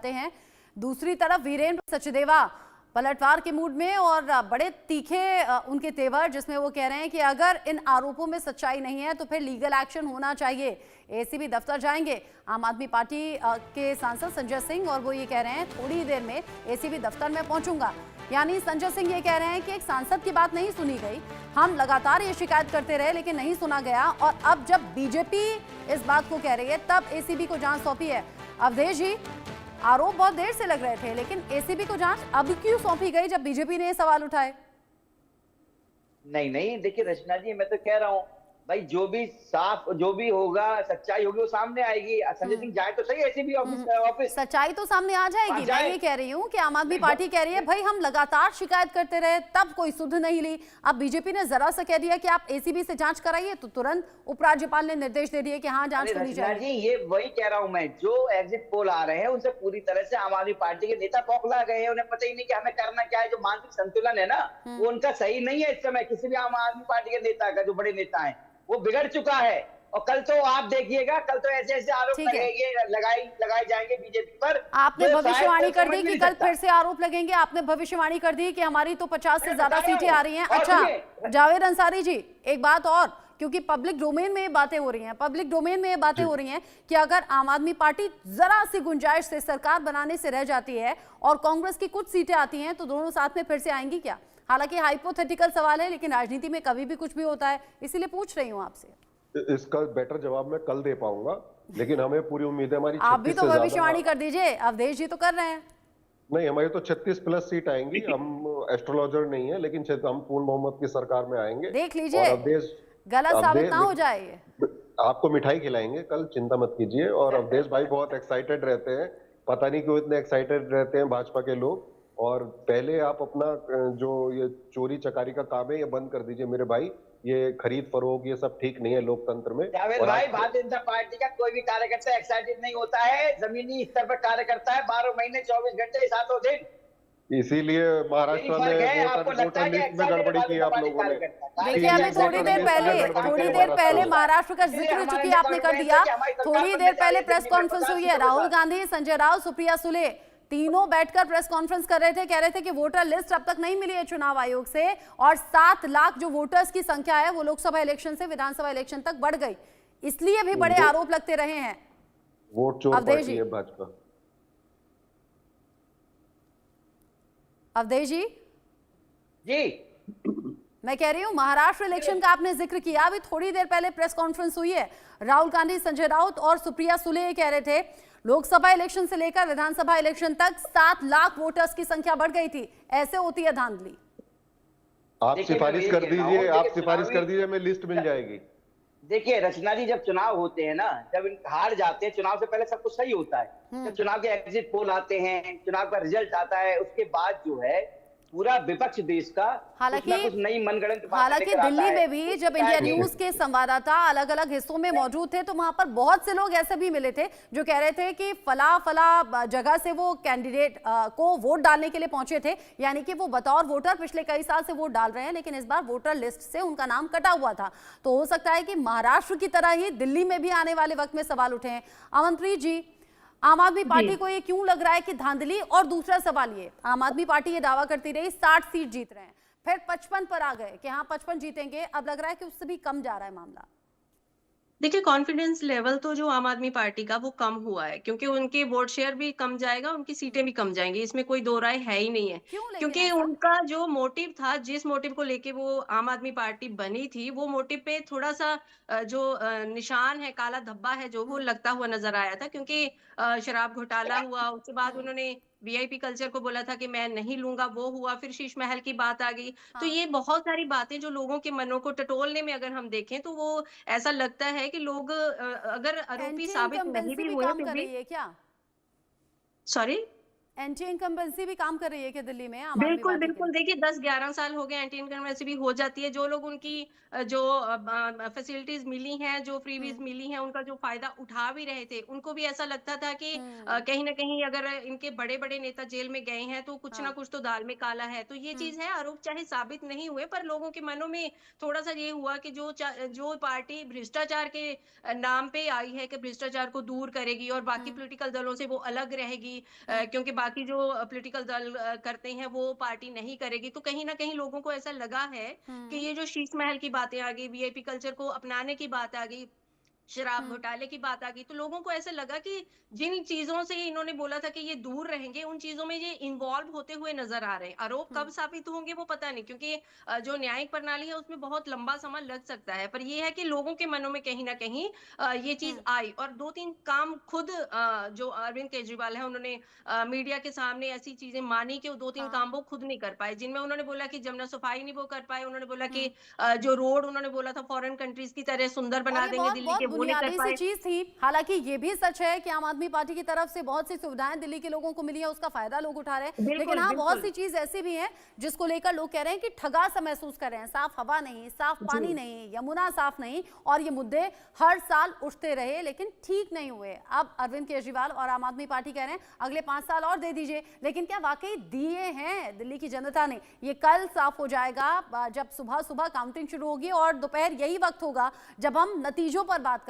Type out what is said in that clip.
हैं। दूसरी तरफ वीरेंद्र सचदेवा पलटवार के मूड में और बड़े तीखे उनके तेवर, जिसमें वो कह रहे हैं कि अगर इन आरोपों में सच्चाई नहीं है तो फिर लीगल एक्शन होना चाहिए। एसीबी दफ्तर जाएंगे आम आदमी पार्टी के सांसद संजय सिंह, और वो ये कह रहे हैं थोड़ी देर में एसीबी दफ्तर में पहुंचूंगा। यानी संजय सिंह ये कह रहे हैं कि एक सांसद की बात नहीं सुनी गई, हम लगातार ये शिकायत करते रहे लेकिन नहीं सुना गया, और अब जब बीजेपी इस बात को कह रही है तब एसीबी को जांच सौंपी है। अवधेश जी, आरोप बहुत देर से लग रहे थे लेकिन एसीबी को जांच अब क्यों सौंपी गई जब बीजेपी ने ये सवाल उठाए? नहीं, देखिए रचना जी, मैं तो कह रहा हूँ भाई, जो भी साफ, जो भी होगा, सच्चाई होगी, वो सामने आएगी। संजय सिंह जाए तो सही एसीबी ऑफिस। सच्चाई तो सामने आ जाएगी। मैं ये कह रही हूँ कि आम आदमी पार्टी कह रही है भाई हम लगातार शिकायत करते रहे तब कोई सुध नहीं ली। अब बीजेपी ने जरा सा कह दिया कि आप एसीबी से जांच कराइए तो तुरंत उपराज्यपाल ने निर्देश दे दिए कि हाँ जांच होनी चाहिए। जी, ये वही कह रहा हूँ मैं, जो एग्जिट पोल आ रहे हैं उनसे पूरी तरह से आम आदमी पार्टी के नेता बौखला गए हैं। उन्हें पता ही नहीं कि हमें करना क्या है। जो मानसिक संतुलन है ना, वो उनका सही नहीं है इस समय। किसी भी आम आदमी पार्टी के नेता का, जो बड़े नेता है, वो बिगड़ चुका है। और कल तो आप देखिएगा, कल तो ऐसे ऐसे आरोप लगाए जाएंगे बीजेपी पर। आपने भविष्यवाणी कर दी कि कल फिर से आरोप लगेंगे। आपने भविष्यवाणी कर दी कि हमारी तो 50 से ज्यादा सीटें आ रही हैं। अच्छा जावेद अंसारी जी, एक बात और, क्योंकि पब्लिक डोमेन में ये बातें हो रही हैं, कि अगर आम आदमी पार्टी जरा सी गुंजाइश से सरकार बनाने से रह जाती है और कांग्रेस की कुछ सीटें आती हैं तो दोनों साथ में फिर से आएंगी क्या? हालांकि हाइपोथेटिकल सवाल है लेकिन राजनीति में कभी भी कुछ भी होता है, इसीलिए पूछ रही हूँ आपसे। इसका बेटर जवाब मैं कल दे पाऊंगा, लेकिन हमें पूरी उम्मीद है हमारी। आप भी तो भविष्यवाणी कर दीजिए, अवधेश जी तो कर रहे हैं। नहीं, हमारी तो 36 प्लस सीट आएंगी। हम एस्ट्रोलॉजर नहीं है, लेकिन हम पूर्ण बहुमत की सरकार में आएंगे। देख लीजिए गलत साबित ना हो जाए। आपको मिठाई खिलाएंगे कल, चिंता मत कीजिए। और अवधेश भाई बहुत एक्साइटेड रहते हैं, पता नहीं क्यों इतने एक्साइटेड रहते हैं भाजपा के लोग। और पहले आप अपना जो ये चोरी चकारी का काम है ये बंद कर दीजिए मेरे भाई। ये खरीद फरोख्त ये सब ठीक नहीं है लोकतंत्र में। जावेद भाई, भारतीय जनता पार्टी का कोई भी कार्यकर्ता एक्साइटेड नहीं होता है। जमीनी स्तर पर कार्य करता है 12 महीने 24 घंटे 7 दिन। इसीलिए महाराष्ट्र में वोटर लिस्ट में गड़बड़ी की आप लोगों ने। देखिए अभी थोड़ी देर पहले महाराष्ट्र का जिक्र चूंकि आपने कर दिया, थोड़ी देर पहले प्रेस कॉन्फ्रेंस हुई है। राहुल गांधी, संजय राउत, सुप्रिया सुले तीनों बैठकर प्रेस कॉन्फ्रेंस कर रहे थे। कह रहे थे कि वोटर लिस्ट अब तक नहीं मिली है चुनाव आयोग से, और 7 लाख जो वोटर्स की संख्या है वो लोकसभा इलेक्शन से विधानसभा इलेक्शन तक बढ़ गई। इसलिए भी बड़े आरोप लगते रहे हैं। वोट चोर पार्टी है भाजपा। अवधेश जी, मैं कह रही हूं महाराष्ट्र इलेक्शन का आपने जिक्र किया, अभी थोड़ी देर पहले प्रेस कॉन्फ्रेंस हुई है। राहुल गांधी, संजय राउत और सुप्रिया सुले ये कह रहे थे लोकसभा इलेक्शन से लेकर विधानसभा इलेक्शन तक 7 लाख वोटर्स की संख्या बढ़ गई थी। ऐसे होती है धांधली। आप सिफारिश कर दीजिए, आप सिफारिश कर दीजिए, हमें लिस्ट मिल जाएगी। देखिए रचना जी, जब चुनाव होते हैं ना, जब हार जाते हैं, चुनाव से पहले सब कुछ सही होता है। जब चुनाव के एग्जिट पोल आते हैं, चुनाव का रिजल्ट आता है, उसके बाद जो है पूरा विपक्ष देश का हालांकि नई मनगढ़ंत दिल्ली में भी जब इंडिया न्यूज के संवाददाता अलग अलग हिस्सों में मौजूद थे तो वहां पर बहुत से लोग ऐसे भी मिले थे जो कह रहे थे कि फला जगह से वो कैंडिडेट को वोट डालने के लिए पहुंचे थे, यानी कि वो बतौर वोटर पिछले कई साल से वोट डाल रहे हैं लेकिन इस बार वोटर लिस्ट से उनका नाम कटा हुआ था। तो हो सकता है कि महाराष्ट्र की तरह ही दिल्ली में भी आने वाले वक्त में सवाल उठे हैं। अमनप्रीत जी, आम आदमी पार्टी को ये क्यों लग रहा है कि धांधली? और दूसरा सवाल ये, आम आदमी पार्टी ये दावा करती रही 60 सीट जीत रहे हैं, फिर 55 पर आ गए कि हाँ 55 जीतेंगे, अब लग रहा है कि उससे भी कम जा रहा है मामला। देखिए कॉन्फिडेंस लेवल तो जो आम आदमी पार्टी का वो कम हुआ है, क्योंकि उनके वोट शेयर भी कम जाएगा, उनकी सीटें भी कम जाएंगी, इसमें कोई दो राय है ही नहीं है। क्योंकि उनका जो मोटिव था, जिस मोटिव को लेके वो आम आदमी पार्टी बनी थी, वो मोटिव पे थोड़ा सा जो निशान है, काला धब्बा है जो, वो लगता हुआ नजर आया था। क्योंकि शराब घोटाला हुआ, उसके बाद उन्होंने वीआईपी कल्चर को बोला था कि मैं नहीं लूंगा, वो हुआ, फिर शीश महल की बात आ गई। तो ये बहुत सारी बातें जो लोगों के मनों को टटोलने में अगर हम देखें तो वो ऐसा लगता है कि लोग अगर आरोपी साबित नहीं भी हुए फिर भी। क्या सॉरी, एंटी इनकम्बेंसी भी काम कर रही है क्या दिल्ली में आम आदमी बिल्कुल, पार्टी के बिल्कुल। लिए? देखिए 10-11 साल हो गए एंटी इनकम्बेंसी भी हो जाती है। जो लोग उनकी जो फैसिलिटीज़ मिली हैं, जो फ्रीबीज़ हम्म मिली हैं, उनका जो फ़ायदा उठा भी रहे थे, उनको भी ऐसा लगता था कि हम्म कहीं न कहीं अगर इनके बड़े-बड़े नेता जेल में गए हैं, तो कुछ ना हाँ कुछ तो दाल में काला है। तो ये हम्म चीज़ है, आरोप चाहे साबित नहीं हुए, पर लोगों के मनों में थोड़ा-सा ये हुआ कि जो पार्टी भ्रष्टाचार के नाम पे आई है कि भ्रष्टाचार को दूर करेगी और बाकी हम्म पॉलिटिकल दलों से वो अलग रहेगी, हम्म क्योंकि बाकी जो पॉलिटिकल दल करते हैं वो पार्टी नहीं करेगी। तो कहीं न कहीं लोगों को ऐसा लगा है कि हम्म ये जो शीश महल की बातें आ गई, वीआईपी कल्चर को अपनाने की बात आ गई, शराब हम्म घोटाले की बात आ गई, तो लोगों को ऐसा लगा कि जिन चीज़ों से इन्होंने बोला था कि ये दूर रहेंगे, उन चीज़ों में ये इन्वॉल्व होते हुए नज़र आ रहे हैं। आरोप हम्म कब साबित होंगे वो पता नहीं, क्योंकि जो न्यायिक प्रणाली है उसमें बहुत लंबा समय लग सकता है। पर ये है कि लोगों के मनों में कहीं न कहीं ये चीज़ हम्म आई और 2-3 काम खुद जो अरविंद केजरीवाल हैं उन्होंने मीडिया के सामने ऐसी चीज़ें मानी कि वो 2-3 हाँ काम वो खुद नहीं कर पाए। जिनमें उन्होंने बोला कि जमुना सफाई नहीं वो कर पाए, उन्होंने बोला कि हम्म जो रोड उन्होंने बोला था फॉरेन कंट्रीज़ की तरह सुंदर और बना ये देंगे बहुत दिल्ली बहुत के, वो नहीं कर बुनियादी सी पाए। चीज थी। हालांकि ये भी सच है कि आम आदमी पार्टी की तरफ से बहुत सी सुविधाएं दिल्ली के लोगों को मिली है, उसका फायदा लोग उठा रहे हैं। लेकिन बिल्कुल, हाँ, बहुत बिल्कुल। सी चीज ऐसी भी है जिसको लेकर लोग कह रहे हैं कि ठगा सा महसूस कर रहे हैं। साफ हवा नहीं, साफ जी। पानी नहीं, यमुना साफ नहीं, और ये मुद्दे हर साल उठते रहे लेकिन ठीक नहीं हुए। अब अरविंद केजरीवाल और आम आदमी पार्टी कह रहे हैं अगले 5 साल और दे दीजिए। लेकिन क्या वाकई दिए हैं दिल्ली की जनता ने? ये कल साफ हो जाएगा जब सुबह सुबह काउंटिंग शुरू होगी और दोपहर यही वक्त होगा जब हम नतीजों पर बात